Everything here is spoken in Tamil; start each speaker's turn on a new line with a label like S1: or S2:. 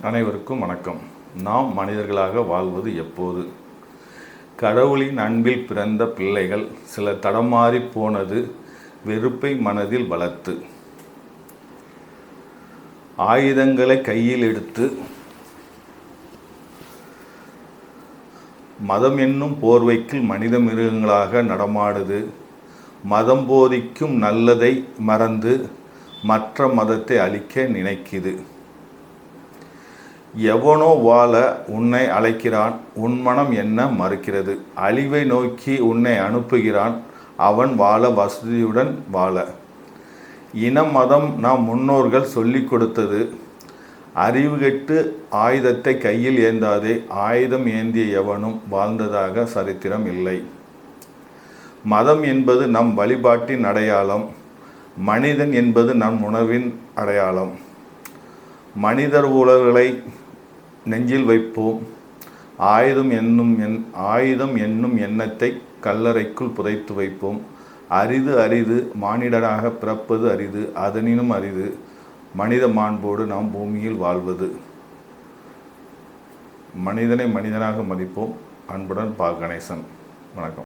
S1: அனைவருக்கும் வணக்கம். நாம் மனிதர்களாக வாழ்வது எப்போது? கடவுளின் அன்பில் பிறந்த பிள்ளைகள் சில தடமாறி போனது வெறுப்பை மனதில் வளர்த்து. ஆயுதங்களை கையில் எடுத்து மதம் என்னும் போர்வைக்குள் மனித மிருகங்களாக நடமாடுது. மதம் போதிக்கும் நல்லதை மறந்து மற்ற மதத்தை அழிக்க நினைக்குது. எவனோ வாழ உன்னை அழைக்கிறான், உன் மனம் என்ன மறுக்கிறது? அழிவை நோக்கி உன்னை அனுப்புகிறான், அவன் வாழ வசதியுடன் வாழ. இனம் மதம் நம் முன்னோர்கள் சொல்லிக் கொடுத்தது. அறிவு கெட்டு ஆயுதத்தை கையில் ஏந்தாதே. ஆயுதம் ஏந்திய எவனும் வாழ்ந்ததாக சரித்திரம் இல்லை. மதம் என்பது நம் வழிபாட்டின் அடையாளம். மனிதன் என்பது நம் உணர்வின் அடையாளம். மனிதர் உலகளை நெஞ்சில் வைப்போம். ஆயுதம் என்னும் எண்ணத்தை கல்லறைக்குள் புதைத்து வைப்போம். அரிது அரிது மானிடராக பிறப்பது அரிது, அதனினும் அரிது மனித மாண்போடு நாம் பூமியில் வாழ்வது. மனிதனை மனிதனாக மதிப்போம். அன்புடன் பா. கணேசன். வணக்கம்.